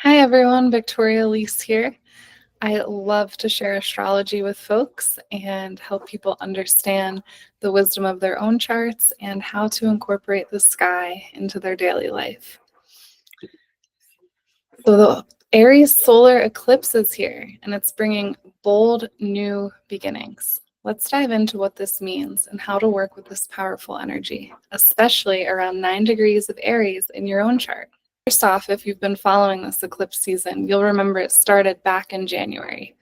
Hi everyone, Victoria Lease here. I love to share astrology with folks and help people understand the wisdom of their own charts and how to incorporate the sky into their daily life. So the Aries solar eclipse is here and it's bringing bold new beginnings. Let's dive into what this means and how to work with this powerful energy, especially around 9 degrees of Aries in your own chart. First off, if you've been following this eclipse season, you'll remember it started back in January.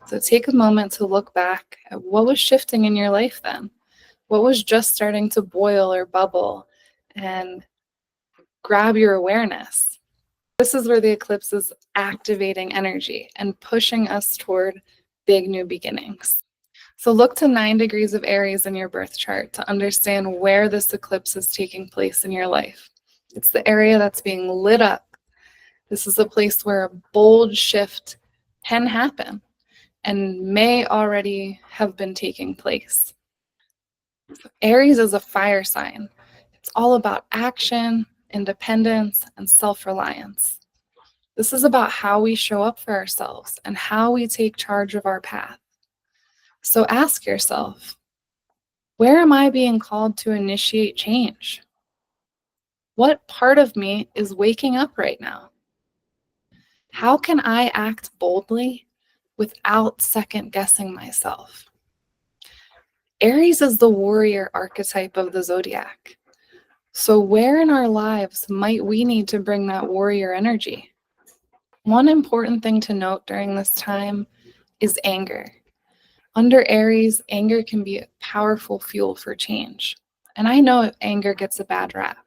So take a moment to look back at what was shifting in your life then. What was just starting to boil or bubble, and grab your awareness. This is where the eclipse is activating energy and pushing us toward big new beginnings. So look to 9 degrees of Aries in your birth chart to understand where this eclipse is taking place in your life. It's the area that's being lit up. This is a place where a bold shift can happen and may already have been taking place. Aries is a fire sign. It's all about action, independence, and self-reliance. This is about how we show up for ourselves and how we take charge of our path. So ask yourself, where am I being called to initiate change? What part of me is waking up right now? How can I act boldly without second guessing myself? Aries is the warrior archetype of the zodiac. So where in our lives might we need to bring that warrior energy? One important thing to note during this time is anger. Under Aries, anger can be a powerful fuel for change. And I know anger gets a bad rap.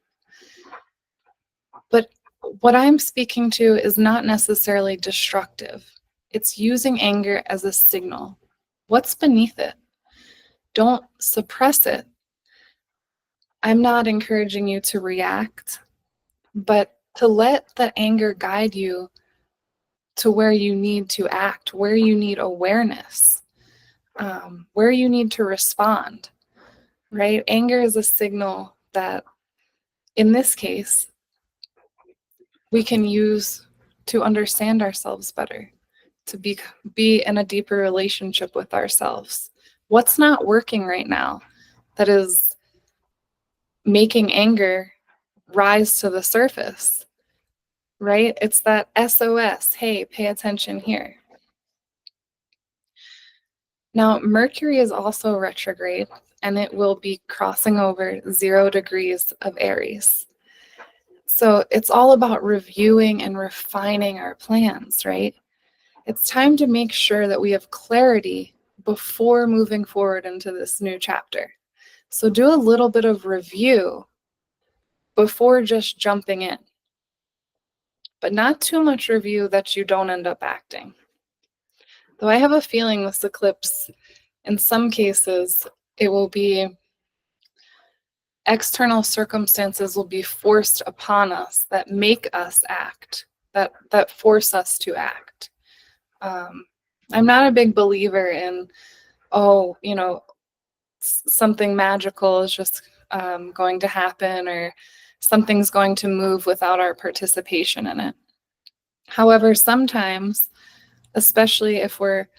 But what I'm speaking to is not necessarily destructive. It's using anger as a signal. What's beneath it? Don't suppress it. I'm not encouraging you to react, but to let the anger guide you to where you need to act, where you need awareness, where you need to respond, right? Anger is a signal that, in this case, we can use to understand ourselves better, to be in a deeper relationship with ourselves. What's not working right now that is making anger rise to the surface, right? It's that SOS, hey, pay attention here. Now, Mercury is also retrograde, and it will be crossing over 0 degrees of Aries. So it's all about reviewing and refining our plans, right? It's time to make sure that we have clarity before moving forward into this new chapter. So do a little bit of review before just jumping in, but not too much review that you don't end up acting. Though I have a feeling this eclipse, in some cases, it will be external circumstances will be forced upon us that make us act, that force us to act. I'm not a big believer in, something magical is just going to happen, or something's going to move without our participation in it. However, sometimes, especially if we're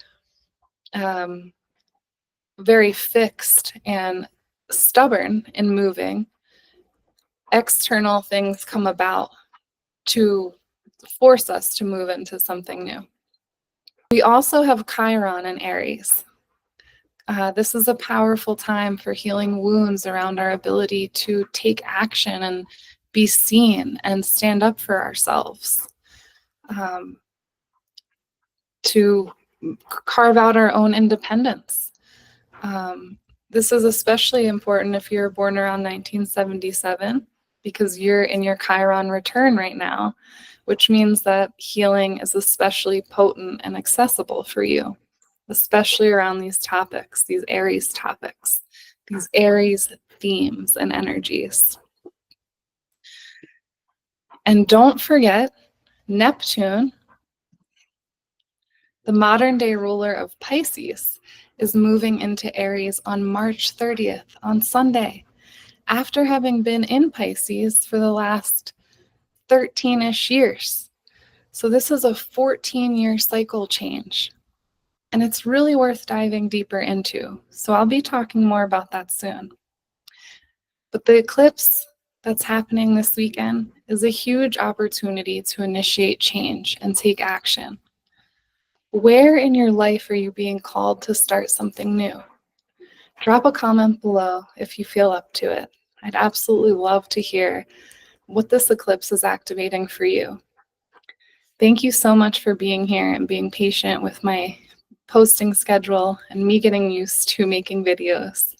very fixed and stubborn in moving, external things come about to force us to move into something new. We also have Chiron in Aries. This is a powerful time for healing wounds around our ability to take action and be seen and stand up for ourselves, to carve out our own independence. This is especially important if you're born around 1977, because you're in your Chiron return right now, which means that healing is especially potent and accessible for you, especially around these topics, these Aries topics, these Aries themes and energies. And don't forget, Neptune, the modern day ruler of Pisces, is moving into Aries on March 30th, on Sunday, after having been in Pisces for the last 13-ish years. So this is a 14-year cycle change, and it's really worth diving deeper into. So I'll be talking more about that soon. But the eclipse that's happening this weekend is a huge opportunity to initiate change and take action. Where in your life are you being called to start something new? Drop a comment below if you feel up to it. I'd absolutely love to hear what this eclipse is activating for you. Thank you so much for being here and being patient with my posting schedule and me getting used to making videos.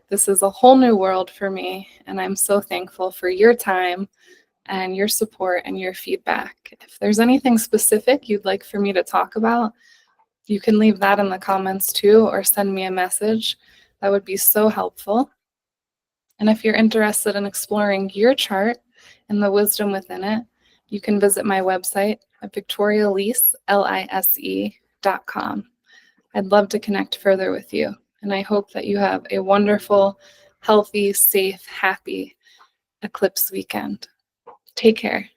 This is a whole new world for me, and I'm so thankful for your time and your support and your feedback. If there's anything specific you'd like for me to talk about, you can leave that in the comments too, or send me a message. That would be so helpful. And if you're interested in exploring your chart and the wisdom within it, you can visit my website at victorialise.com. I'd love to connect further with you, and I hope that you have a wonderful, healthy, safe, happy eclipse weekend. Take care.